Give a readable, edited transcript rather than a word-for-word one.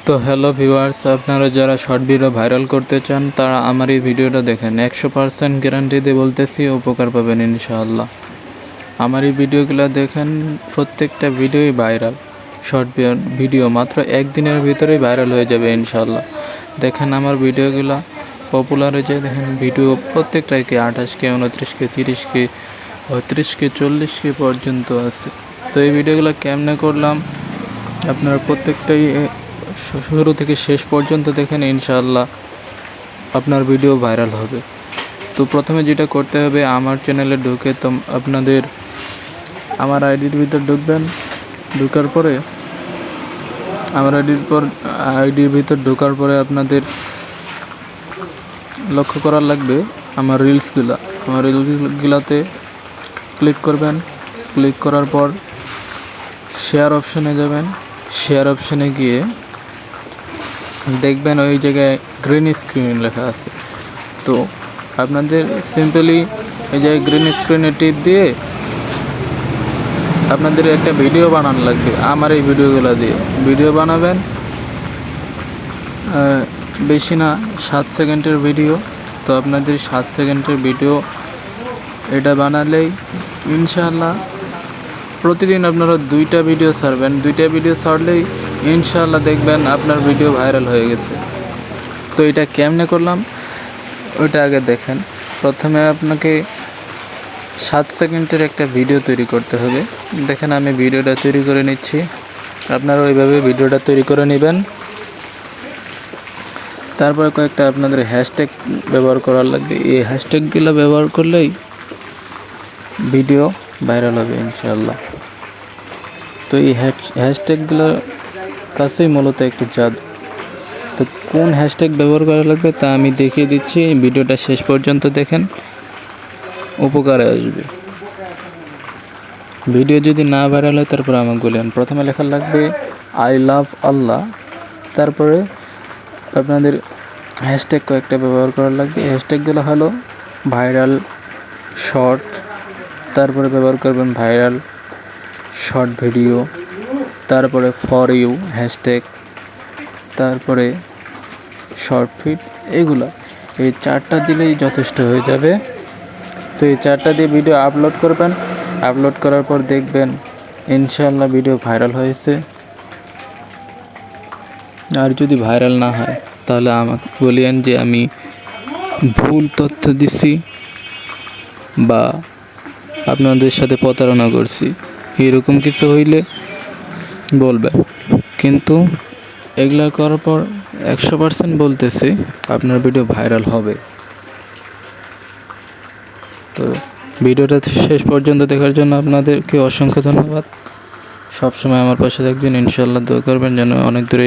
তো hello viewers, আপনারা যারা শর্ট ভিডিও ভাইরাল করতে চান তারা আমার এই ভিডিওটা দেখেন। 100% গ্যারান্টি দিয়ে বলতেছি উপকার পাবেন ইনশাআল্লাহ। আমার এই ভিডিওগুলো দেখেন, প্রত্যেকটা ভিডিওই ভাইরাল। শর্ট ভিডিও মাত্র একদিনের ভিতরেই ভাইরাল হয়ে যাবে ইনশাআল্লাহ। দেখেন আমার ভিডিওগুলো পপুলার হয়ে যায়। দেখেন ভিডিও প্রত্যেকটাই 28K, 29K, 30K, 32K, 40K পর্যন্ত আছে। তো এই ভিডিওগুলো কেমনে করলাম আপনারা প্রত্যেকটাই শুরু থেকে শেষ পর্যন্ত দেখেন, ইনশাআল্লাহ আপনার ভিডিও ভাইরাল হবে। তো প্রথমে যেটা করতে হবে, আমার চ্যানেলে ঢুকে তো আপনাদের আমার আইডির ভিতর ঢুকবেন। ঢোকার পরে আমার আইডির ভিতর ঢোকার পরে আপনাদের লক্ষ্য করার লাগবে আমার রিলসগুলাতে ক্লিক করবেন। ক্লিক করার পর শেয়ার অপশনে যাবেন। শেয়ার অপশনে গিয়ে দেখবেন ওই জায়গায় গ্রিন স্ক্রিন লেখা আছে। তো আপনাদের সিম্পলি এই জায়গায় গ্রিন স্ক্রিনে টিপ দিয়ে আপনাদের একটা ভিডিও বানানো লাগবে। আমার এই ভিডিওগুলো দিয়ে ভিডিও বানাবেন, বেশি না 7 সেকেন্ডের ভিডিও। তো আপনাদের 7 সেকেন্ডের ভিডিও এটা বানালেই ইনশাআল্লাহ প্রতিদিন আপনারা 2টা ভিডিও ছাড়বেন। 2টা ভিডিও ছাড়লেই ইনশাআল্লাহ দেখবেন আপনার ভিডিও ভাইরাল হয়ে গেছে। তো এটা কেমনে করলাম ওইটা আগে দেখেন। প্রথমে আপনাকে 7 সেকেন্ডের একটা ভিডিও তৈরি করতে হবে। দেখেন আমি ভিডিওটা তৈরি করে নিচ্ছি। আপনারা ওইভাবে ভিডিওটা তৈরি করে নেবেন। তারপরে কয়েকটা আপনাদের হ্যাশট্যাগ ব্যবহার করার লাগবে। এই হ্যাশট্যাগুলো ব্যবহার করলেই ভিডিও ভাইরাল হবে ইনশাআল্লাহ। তো এই হ্যাশট্যাগুলোর কাছেই মূলত একটু জাদু। তো কোন হ্যাশট্যাগ ব্যবহার করা লাগবে তা আমি দেখিয়ে দিচ্ছি। ভিডিওটা শেষ পর্যন্ত দেখেন, উপকারে আসবে। ভিডিও যদি না ভাইরাল হয় তারপর আমাকে বলেন। প্রথমে লেখা লাগবে আই লাভ আল্লাহ। তারপরে আপনাদের হ্যাশট্যাগ কয়েকটা ব্যবহার করা লাগবে। হ্যাশট্যাগুলো হলো ভাইরাল শর্ট, তারপরে ব্যবহার করবেন ভাইরাল শর্ট ভিডিও, তারপরে ফর ইউ হ্যাশট্যাগ, তারপরে শর্ট ফিট। এগুলো এই 4টা দিলেই যথেষ্ট হয়ে যাবে। তো এই 4টা দিয়ে ভিডিও আপলোড করবেন। আপলোড করার পর দেখবেন ইনশাআল্লাহ ভিডিও ভাইরাল হয়েছে। আর যদি ভাইরাল না হয় তাহলে আমাকে বলিয়েন যে আমি ভুল তথ্য দিছি বা আপনাদের সাথে প্রতারণা করছি। এরকম কিছু হইলে বলবেন। কিন্তু এগুলা করার পর 100% বলতেছি আপনার ভিডিও ভাইরাল হবে। তো ভিডিওটা শেষ পর্যন্ত দেখার জন্য আপনাদেরকে অসংখ্য ধন্যবাদ। সবসময় আমার পাশে থাকবেন, ইনশাআল্লাহ দোয়া করবেন যেন অনেক দূরে